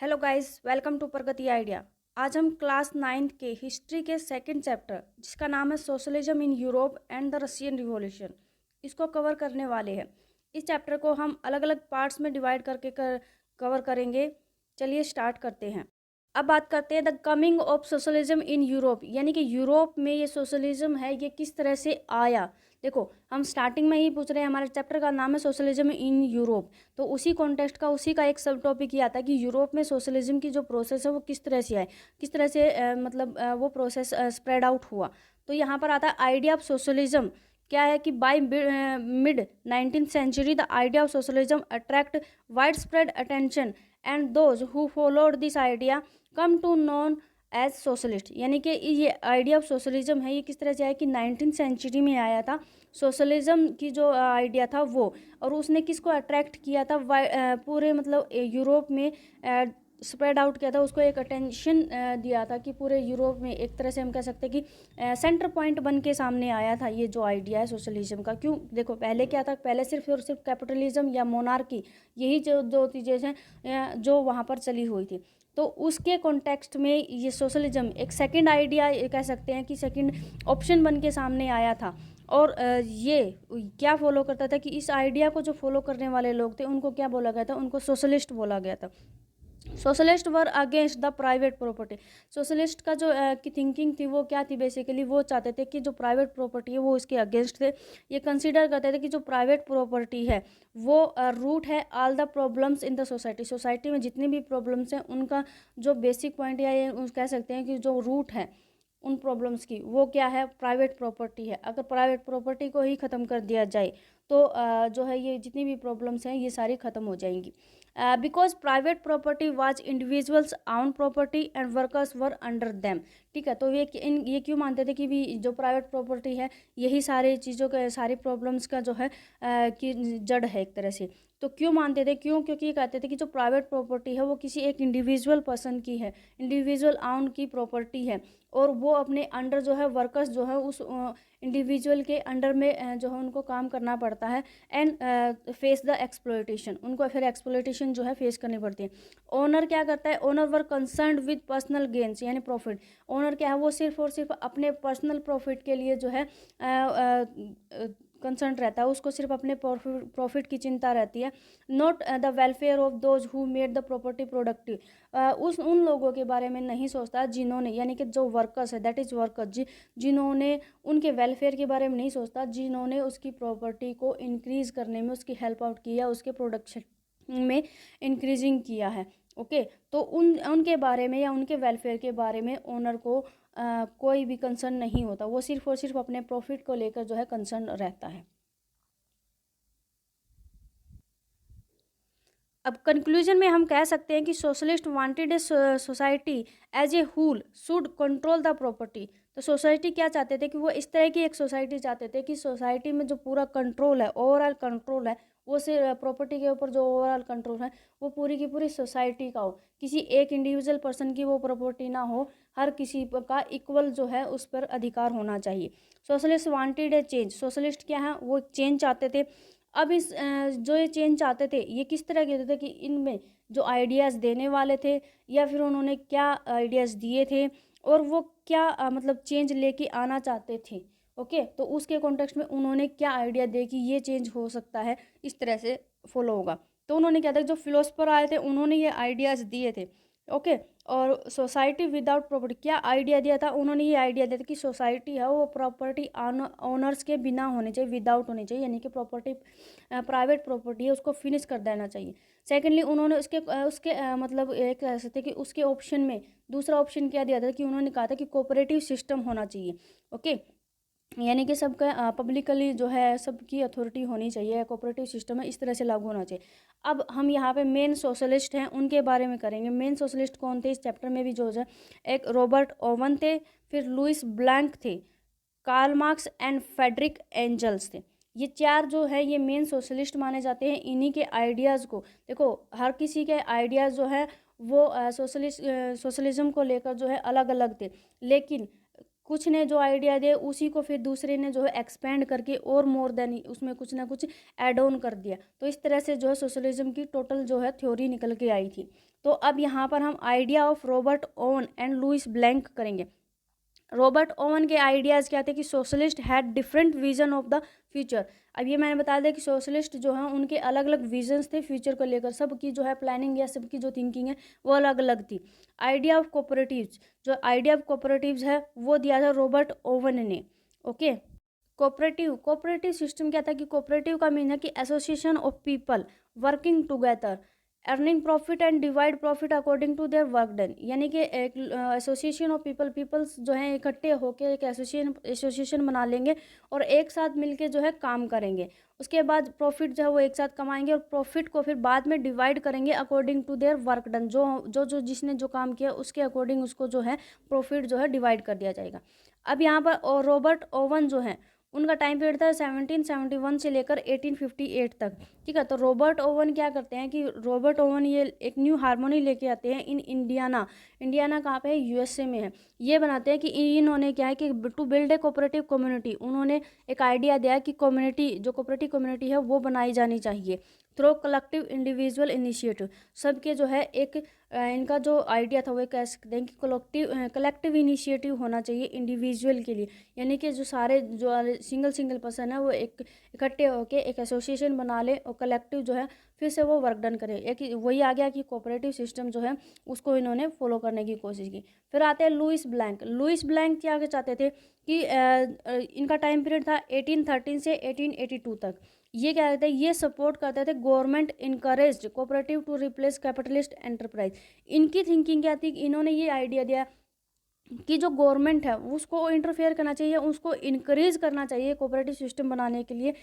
Hello guys, welcome to Pragati idea. आज हम class 9th के हिस्ट्री के सेकंड चैप्टर जिसका नाम है socialism in Europe and the Russian revolution इसको कवर करने वाले हैं। इस चैप्टर को हम अलग अलग पार्ट्स में डिवाइड करके कवर करेंगे। चलिए स्टार्ट करते हैं। अब बात करते हैं the coming of socialism in Europe, यानी कि यूरोप में ये सोशलिज्म है ये किस तरह से आया। देखो, हम स्टार्टिंग में ही पूछ रहे हैं, हमारे चैप्टर का नाम है सोशलिज्म इन यूरोप, तो उसी कॉन्टेक्स्ट का उसी का एक सब टॉपिक ये आता है कि यूरोप में सोशलिज्म की जो प्रोसेस है वो किस तरह से आए, किस तरह से वो प्रोसेस स्प्रेड आउट हुआ। तो यहाँ पर आता है आइडिया ऑफ सोशलिज्म। क्या है कि by mid 19th century the idea of socialism attract wide spread attention and those who followed this idea come to known as socialist. यानी कि ये आइडिया ऑफ सोशलिज्म है ये किस तरह से आया कि 19th सेंचुरी में आया था। सोशलिज्म की जो आइडिया था वो, और उसने किसको अट्रैक्ट किया था, पूरे मतलब यूरोप में स्प्रेड आउट किया था, उसको एक अटेंशन दिया था कि पूरे यूरोप में एक तरह से हम कह सकते हैं कि सेंटर पॉइंट बन के सामने आया था ये जो आइडिया है सोशलिज्म का। क्यों, देखो पहले क्या था, पहले सिर्फ और सिर्फ कैपिटलिज्म या मोनार्की, यही जो दो चीज़ें हैं जो वहाँ पर चली हुई थी। तो उसके कॉन्टेक्स्ट में ये सोशलिज्म एक सेकंड आइडिया कह सकते हैं कि सेकंड ऑप्शन बन के सामने आया था। और ये क्या फॉलो करता था कि इस आइडिया को जो फॉलो करने वाले लोग थे उनको क्या बोला गया था, उनको सोशलिस्ट बोला गया था। Socialist were against the private property. Socialist का जो की थिंकिंग थी वो क्या थी, बेसिकली वो चाहते थे कि जो प्राइवेट प्रॉपर्टी है वो इसके अगेंस्ट थे। ये कंसीडर करते थे कि जो प्राइवेट प्रॉपर्टी है वो रूट है all the problems in the society. Society में जितनी भी प्रॉब्लम्स हैं उनका जो बेसिक पॉइंट या ये कह सकते हैं कि जो रूट है उन प्रॉब्लम्स की, वो क्या है, प्राइवेट प्रॉपर्टी है। अगर प्राइवेट प्रॉपर्टी को ही ख़त्म कर दिया जाए तो जो है ये जितनी भी प्रॉब्लम्स हैं ये सारी ख़त्म हो जाएंगी। Because private property was individuals own property and workers were under them. ठीक है, तो ये क्यों मानते थे कि भी जो प्राइवेट प्रॉपर्टी है यही सारी चीज़ों का, सारी प्रॉब्लम्स का जो है कि जड़ है एक तरह से। तो क्यों मानते थे, क्यों, क्योंकि ये कहते थे कि जो प्राइवेट प्रॉपर्टी है वो किसी एक इंडिविजुअल पर्सन की है, इंडिविजुअल आउन की प्रॉपर्टी है, और वो अपने अंडर जो है वर्कर्स जो है उस इंडिविजुअल के अंडर में जो है उनको काम करना पड़ता है। एंड फेस द एक्सप्लॉयटेशन, उनको फिर एक्सप्लॉयटेशन जो है फेस करनी पड़ती है। ओनर क्या करता है, owner were concerned with personal gains यानी प्रॉफिट। ओनर क्या है, वो सिर्फ और सिर्फ अपने पर्सनल प्रॉफिट के लिए जो है कंसर्न रहता है, उसको सिर्फ अपने प्रॉफिट की चिंता रहती है। Not the welfare of those who made the property productive. उन लोगों के बारे में नहीं सोचता जिन्होंने, यानी कि जो वर्कर्स है, दैट इज वर्कर्स, जिन्होंने उनके वेलफेयर के बारे में नहीं सोचता, जिन्होंने उसकी प्रॉपर्टी को इंक्रीज करने में उसकी हेल्प आउट किया, उसके प्रोडक्शन में इंक्रीजिंग किया है। ओके, तो उनके बारे में या उनके वेलफेयर के बारे में ओनर को कोई भी कंसर्न नहीं होता, वो सिर्फ और सिर्फ अपने प्रॉफिट को लेकर जो है कंसर्न रहता है। अब कंक्लूजन में हम कह सकते हैं कि socialist wanted a society as a whole should control the property. तो सोसाइटी क्या चाहते थे कि वो इस तरह की एक सोसाइटी चाहते थे कि सोसाइटी में जो पूरा कंट्रोल है, ओवरऑल कंट्रोल है, वो सिर्फ प्रॉपर्टी के ऊपर जो ओवरऑल कंट्रोल है वो पूरी की पूरी सोसाइटी का हो, किसी एक इंडिविजुअल पर्सन की वो प्रॉपर्टी ना हो, हर किसी का इक्वल जो है उस पर अधिकार होना चाहिए। सोशलिस्ट वांटेड ए चेंज, सोशलिस्ट क्या है, वो चेंज चाहते थे। अब इस जो ये चेंज चाहते थे ये किस तरह के थे कि इनमें जो आइडियाज़ देने वाले थे या फिर उन्होंने क्या आइडियाज़ दिए थे और वो क्या मतलब चेंज लेके आना चाहते थे। ओके, तो उसके कॉन्टेक्स्ट में उन्होंने क्या आइडिया दिए कि ये चेंज हो सकता है, इस तरह से फॉलो होगा। तो उन्होंने क्या था, जो फिलोसफर आए थे उन्होंने ये आइडियाज़ दिए थे। ओके, और सोसाइटी विदाउट प्रॉपर्टी, क्या आइडिया दिया था, उन्होंने ये आइडिया दिया था कि सोसाइटी है वो प्रॉपर्टी ओनर्स के बिना होनी चाहिए, विदाउट होनी चाहिए, यानी कि प्रॉपर्टी प्राइवेट प्रॉपर्टी है उसको फिनिश कर देना चाहिए। सेकेंडली उन्होंने उसके मतलब एक कह सकते हैं कि उसके ऑप्शन में दूसरा ऑप्शन क्या दिया था कि उन्होंने कहा था कि कोऑपरेटिव सिस्टम होना चाहिए। ओके, यानी कि सबका पब्लिकली जो है सबकी अथॉरिटी होनी चाहिए, कोऑपरेटिव सिस्टम है इस तरह से लागू होना चाहिए। अब हम यहाँ पे मेन सोशलिस्ट हैं उनके बारे में करेंगे। मेन सोशलिस्ट कौन थे इस चैप्टर में भी जो है, एक रॉबर्ट ओवन थे, फिर लुइस ब्लैंक थे, Karl Marx and Friedrich Engels थे। ये चार जो है ये मेन सोशलिस्ट माने जाते हैं। इन्हीं के आइडियाज़ को देखो, हर किसी के आइडियाज़ जो है वो सोशलिज्म को लेकर जो है अलग अलग थे, लेकिन कुछ ने जो आइडिया दिया उसी को फिर दूसरे ने जो है एक्सपेंड करके और मोर देन उसमें कुछ ना कुछ ऐड ऑन कर दिया। तो इस तरह से जो है सोशलिज्म की टोटल जो है थ्योरी निकल के आई थी। तो अब यहाँ पर हम idea of Robert Owen and Louis Blanc करेंगे। रॉबर्ट ओवन के आइडियाज़ क्या थे कि socialist had different vision of the future. अब ये मैंने बता दिया कि सोशलिस्ट जो हैं उनके अलग अलग विजन्स थे फ्यूचर को लेकर, सबकी जो है प्लानिंग या सबकी जो थिंकिंग है वो अलग अलग थी। आइडिया ऑफ कोऑपरेटिव्स, जो आइडिया ऑफ कोऑपरेटिव्स है वो दिया था रॉबर्ट ओवन ने। ओके, कोऑपरेटिव सिस्टम क्या था कि कोऑपरेटिव का मीन है कि association of people working together earning profit and divide profit according to their work done. यानी कि एक एसोसिएशन ऑफ पीपल्स जो हैं इकट्ठे होकर एक एसोसिएशन बना लेंगे और एक साथ मिलके जो है काम करेंगे। उसके बाद प्रॉफिट जो है वो एक साथ कमाएंगे और प्रॉफिट को फिर बाद में डिवाइड करेंगे according to their work done. जो जिसने जो काम किया उसके अकॉर्डिंग उसको जो है प्रॉफिट जो है डिवाइड कर दिया जाएगा। अब यहाँ पर रॉबर्ट ओवन जो है उनका टाइम पीरियड था 1771 से लेकर 1858 तक। ठीक है, तो रॉबर्ट ओवन क्या करते हैं कि रॉबर्ट ओवन ये एक न्यू हार्मोनी लेके आते हैं इन इंडियाना कहाँ पे है, यूएसए में है। ये बनाते हैं कि इन्होंने क्या है कि to build a cooperative community, उन्होंने एक आइडिया दिया कि कम्युनिटी जो कोऑपरेटिव कम्युनिटी है वो बनाई जानी चाहिए थ्रू कलेक्टिव इंडिविजुअल इनिशिएटिव। सबके जो है एक इनका जो आइडिया था वो कह सकते हैं कि कलेक्टिव इनिशिएटिव होना चाहिए इंडिविजुअल के लिए। यानी कि जो सारे जो सिंगल पर्सन है वो एक इकट्ठे होकर एक एसोसिएशन बना ले और कलेक्टिव जो है फिर से वो वर्क डन करे। एक वही आ गया कि कोऑपरेटिव सिस्टम जो है उसको इन्होंने फॉलो करने की कोशिश की। फिर आते हैं लुइस ब्लैंक क्या चाहते थे कि इनका टाइम पीरियड था 1813 से 1882 तक। ये क्या कहते हैं, ये सपोर्ट करते थे government encouraged cooperative to replace capitalist enterprise. इनकी थिंकिंग क्या थी, इन्होंने ये आइडिया दिया कि जो गवर्नमेंट है उसको इंटरफेयर करना चाहिए, उसको इनक्रीज करना चाहिए कोऑपरेटिव सिस्टम बनाने के लिए।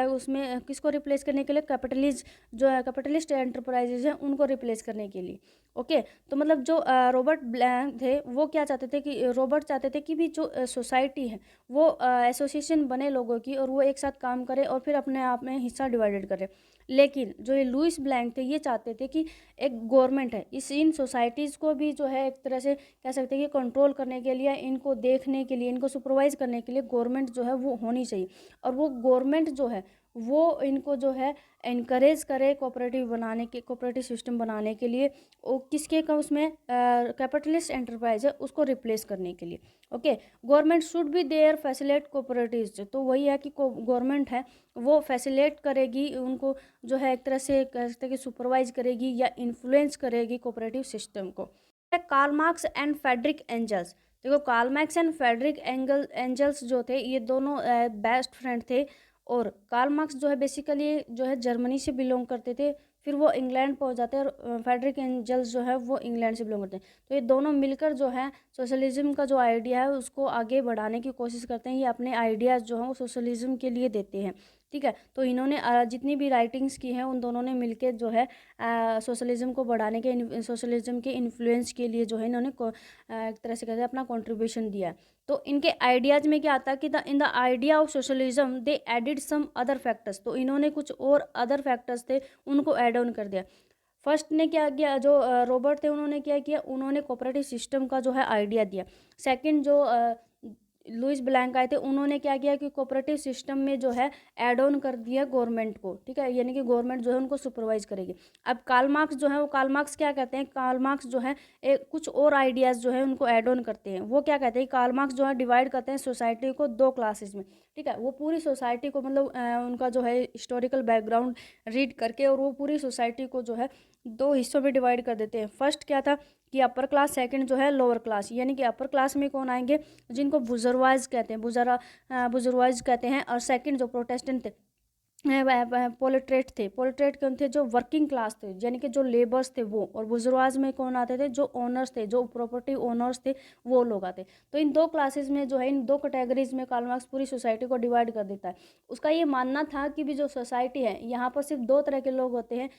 उसमें किसको रिप्लेस करने के लिए, जो है कैपिटलिस्ट एंटरप्राइजेज हैं उनको रिप्लेस करने के लिए। ओके, तो मतलब जो रॉबर्ट ब्लैंक थे वो क्या चाहते थे कि रॉबर्ट चाहते थे कि भी जो सोसाइटी है वो एसोसिएशन बने लोगों की और वो एक साथ काम करे और फिर अपने आप में हिस्सा डिवाइडेड करे। लेकिन जो ये लुइस ब्लैंक थे ये चाहते थे कि एक गवर्नमेंट है इन सोसाइटीज़ को भी जो है एक तरह से कह सकते हैं कि कंट्रोल करने के लिए, इनको देखने के लिए, इनको सुपरवाइज करने के लिए गवर्नमेंट जो है वो होनी चाहिए। और वो गवर्नमेंट जो है वो इनको जो है इनकरेज करे कोऑपरेटिव सिस्टम बनाने के लिए, वो किसके का उसमें कैपिटलिस्ट एंटरप्राइज है उसको रिप्लेस करने के लिए। Okay, government should be there facilitate cooperatives. तो वही है कि गवर्नमेंट है वो फैसिलेट करेगी उनको, जो है एक तरह से कह सकते हैं कि सुपरवाइज करेगी या इन्फ्लुएंस करेगी कोऑपरेटिव सिस्टम को। Karl Marx and Friedrich Engels. देखो, Karl Marx and Friedrich Engels जो थे ये दोनों बेस्ट फ्रेंड थे। और कार्ल मार्क्स जो है बेसिकली जो है जर्मनी से बिलोंग करते थे, फिर वो इंग्लैंड पहुंच जाते हैं और फ्रेडरिक एंजल्स जो है वो इंग्लैंड से बिलोंग करते हैं। तो ये दोनों मिलकर जो है सोशलिज्म का जो आइडिया है उसको आगे बढ़ाने की कोशिश करते हैं। ये अपने आइडियाज़ जो हैं वो सोशलिज्म के लिए देते हैं। ठीक है, तो इन्होंने जितनी भी राइटिंग्स की हैं उन दोनों ने मिलकर जो है सोशलिज्म को बढ़ाने के, सोशलिज्म के इन्फ्लुएंस के लिए जो है इन्होंने एक तरह से कहते हैं अपना कंट्रीब्यूशन दिया है। तो इनके आइडियाज़ में क्या आता है कि in the idea of socialism they added some other factors. तो इन्होंने कुछ और अदर फैक्टर्स थे उनको ऐड ऑन कर दिया। फर्स्ट ने क्या किया, जो रॉबर्ट थे उन्होंने क्या किया, उन्होंने कोऑपरेटिव सिस्टम का जो है आइडिया दिया। सेकंड जो लुइस ब्लैंक आए थे उन्होंने क्या किया कि कोऑपरेटिव सिस्टम में जो है ऐड ऑन कर दिया गवर्नमेंट को। ठीक है, यानी कि गवर्नमेंट जो है उनको सुपरवाइज करेगी। अब कार्ल मार्क्स जो है वो कार्ल मार्क्स क्या कहते हैं, कार्ल मार्क्स जो है कुछ और आइडियाज़ जो है उनको ऐड ऑन करते हैं। वो क्या कहते हैं, कार्ल मार्क्स जो है डिवाइड करते हैं सोसाइटी को दो क्लासेस में। ठीक है, वो पूरी सोसाइटी को मतलब उनका जो है हिस्टोरिकल बैकग्राउंड रीड करके और वो पूरी सोसाइटी को जो है दो हिस्सों में डिवाइड कर देते हैं। फर्स्ट क्या था कि अपर क्लास, सेकंड जो है लोअर क्लास। यानी कि अपर क्लास में कौन आएंगे, जिनको बुजुर्वाइज कहते हैं, बुजुर्वाइज कहते हैं। और सेकंड जो प्रोटेस्टेंट थे, पोलिट्रेट कौन थे, जो वर्किंग क्लास थे यानी कि जो लेबर्स थे वो। और बुजुर्वाज में कौन आते थे, जो ओनर्स थे, जो प्रॉपर्टी ओनर्स थे वो लोग आते। तो इन दो क्लासेस में जो है, इन दो कैटेगरीज में कार्ल मार्क्स पूरी सोसाइटी को डिवाइड कर देता है। उसका ये मानना था कि भी जो सोसाइटी है यहाँ पर सिर्फ दो तरह के लोग होते हैं,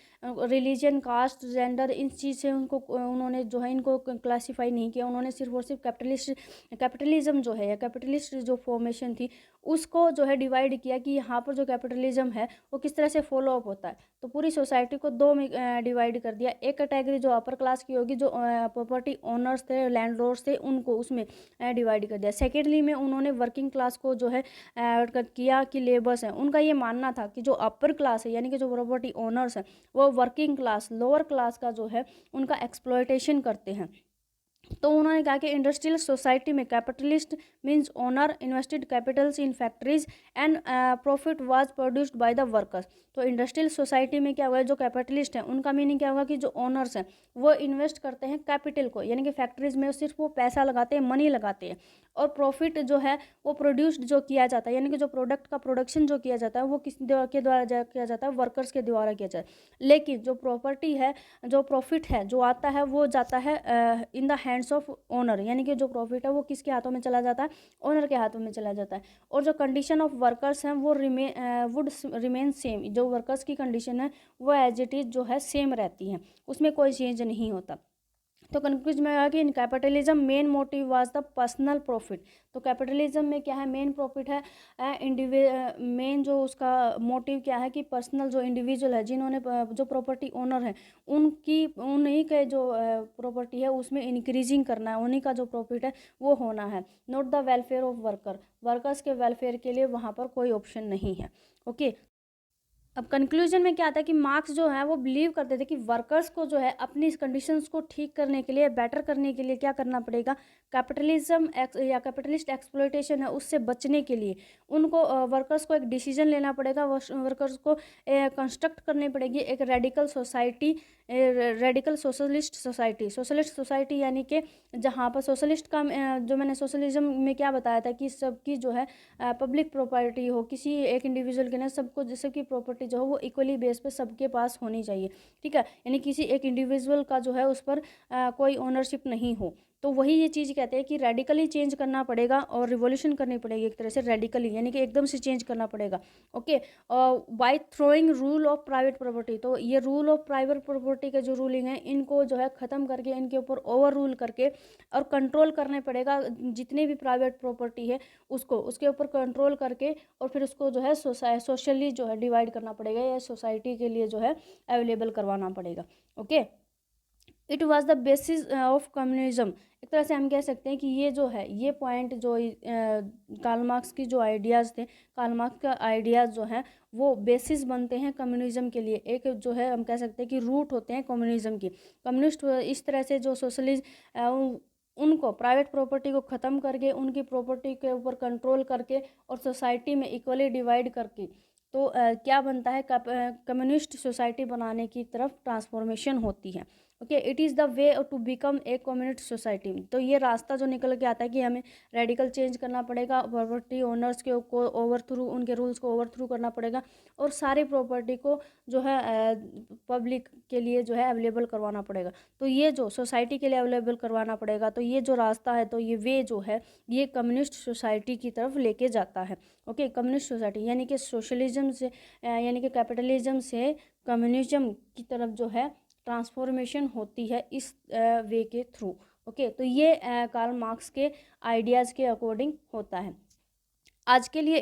रिलीजन, कास्ट, जेंडर, इन चीज़ से उन्होंने जो है इनको क्लासीफाई नहीं किया। उन्होंने सिर्फ और सिर्फ कैपिटलिज्म जो है या कैपिटलिस्ट जो फॉर्मेशन थी उसको जो है डिवाइड किया कि यहाँ पर जो कैपिटलिज्म है वो किस तरह से फॉलो अप होता है। तो पूरी सोसाइटी को दो में डिवाइड कर दिया। एक कैटेगरी जो अपर क्लास की होगी, जो प्रॉपर्टी ओनर्स थे, लैंडलॉर्ड्स थे, उनको उसमें डिवाइड कर दिया। सेकेंडली में उन्होंने वर्किंग क्लास को जो है किया कि लेबर्स हैं, उनका ये मानना था कि जो अपर क्लास है यानी कि जो प्रॉपर्टी ओनर्स हैं वो वर्किंग क्लास, लोअर क्लास का जो है उनका एक्सप्लॉयटेशन करते हैं। तो उन्होंने कहा कि इंडस्ट्रियल सोसाइटी में capitalist means owner invested Capitals in factories and profit was produced by the workers. तो इंडस्ट्रियल सोसाइटी में क्या हुआ है, जो कैपिटलिस्ट हैं उनका मीनिंग क्या होगा कि जो ओनर्स हैं वो इन्वेस्ट करते हैं कैपिटल को, यानी कि फैक्ट्रीज में सिर्फ वो पैसा लगाते हैं, मनी लगाते हैं, और प्रॉफिट जो है वो प्रोड्यूस्ड जो किया जाता है यानी कि जो प्रोडक्ट का प्रोडक्शन जो किया जाता है वो किस के द्वारा किया जाता है, वर्कर्स के द्वारा किया जाता है। लेकिन जो प्रॉपर्टी है, जो प्रॉफिट है जो आता है वो जाता है in the hands of owner, यानी कि जो प्रॉफिट है वो किसके हाथों में चला जाता है, ओनर के हाथों में चला जाता है। और जो कंडीशन ऑफ वर्कर्स हैं वो वुड रिमेन सेम, जो वर्कर्स की कंडीशन है वो एज इट इज़ जो है सेम रहती है, उसमें कोई चेंज नहीं होता। तो कंक्लूजन में आया कि in capitalism main motive was the personal profit. तो कैपिटलिज्म में क्या है, मेन प्रॉफिट है, मेन जो उसका मोटिव क्या है कि पर्सनल जो इंडिविजुअल है, जिन्होंने जो प्रॉपर्टी ओनर है उन्हीं के जो प्रॉपर्टी है उसमें इंक्रीजिंग करना है, उन्हीं का जो प्रॉफिट है वो होना है, not the welfare of workers के वेलफेयर के लिए वहाँ पर कोई ऑप्शन नहीं है। ओके। अब कंक्लूजन में क्या आता है कि मार्क्स जो है वो बिलीव करते थे कि वर्कर्स को जो है अपनी इस कंडीशंस को ठीक करने के लिए, बेटर करने के लिए क्या करना पड़ेगा, कैपिटलिज्म या कैपिटलिस्ट एक्सप्लॉयटेशन है उससे बचने के लिए उनको वर्कर्स को एक डिसीजन लेना पड़ेगा, वर्कर्स को कंस्ट्रक्ट करनी पड़ेगी एक radical society, radical socialist society यानी कि जहाँ पर सोशलिस्ट का जो मैंने सोशलिज्म में क्या बताया था कि सबकी जो है पब्लिक प्रॉपर्टी हो, किसी एक इंडिविजुअल के ना सबको सबकी प्रॉपर्टी जो हो वो इक्वली बेस पे सबके पास होनी चाहिए, ठीक है, यानी किसी एक इंडिविजुअल का जो है उस पर कोई ओनरशिप नहीं हो। तो वही ये चीज़ कहते हैं कि रेडिकली चेंज करना पड़ेगा और रिवॉल्यूशन करनी पड़ेगी एक तरह से, रेडिकली यानी कि एकदम से चेंज करना पड़ेगा। Okay, by throwing rule of private property, तो ये रूल ऑफ प्राइवेट प्रॉपर्टी के जो रूलिंग है इनको जो है ख़त्म करके इनके ऊपर ओवर रूल करके और कंट्रोल करने पड़ेगा, जितनी भी प्राइवेट प्रॉपर्टी है उसको उसके ऊपर कंट्रोल करके और फिर उसको जो है सोशली जो है डिवाइड करना पड़ेगा या सोसाइटी के लिए जो है अवेलेबल करवाना पड़ेगा। Okay, it was the basis of communism. एक तरह से हम कह सकते हैं कि ये जो है ये पॉइंट जो कार्ल मार्क्स की जो आइडियाज़ थे, कार्ल मार्क्स का आइडियाज़ जो हैं वो बेसिस बनते हैं कम्युनिज्म के लिए, एक जो है हम कह सकते हैं कि रूट होते हैं कम्युनिज्म की। कम्युनिस्ट इस तरह से जो सोशलिस्ट उनको प्राइवेट प्रॉपर्टी को ख़त्म करके उनकी प्रॉपर्टी के ऊपर कंट्रोल करके और सोसाइटी में इक्वली डिवाइड करके तो क्या बनता है, कम्युनिस्ट सोसाइटी बनाने की तरफ ट्रांसफॉर्मेशन होती है। Okay, it is the way to become a communist society. तो ये रास्ता जो निकल के आता है कि हमें रेडिकल चेंज करना पड़ेगा, प्रॉपर्टी ओनर्स के को ओवर थ्रू उनके रूल्स को ओवर थ्रू करना पड़ेगा और सारी प्रॉपर्टी को जो है पब्लिक के लिए जो है अवेलेबल करवाना पड़ेगा। तो ये जो सोसाइटी के लिए अवेलेबल करवाना पड़ेगा, तो ये जो रास्ता है, तो ये वे जो है ये कम्युनिस्ट सोसाइटी की तरफ लेके जाता है। ओके, कम्युनिस्ट सोसाइटी यानी कि सोशलिज्म से यानी कि कैपिटलिज्म से कम्युनिज्म की तरफ जो है ट्रांसफॉर्मेशन होती है इस वे के थ्रू। ओके, तो ये कार्ल मार्क्स के आइडियाज़ के अकॉर्डिंग होता है। आज के लिए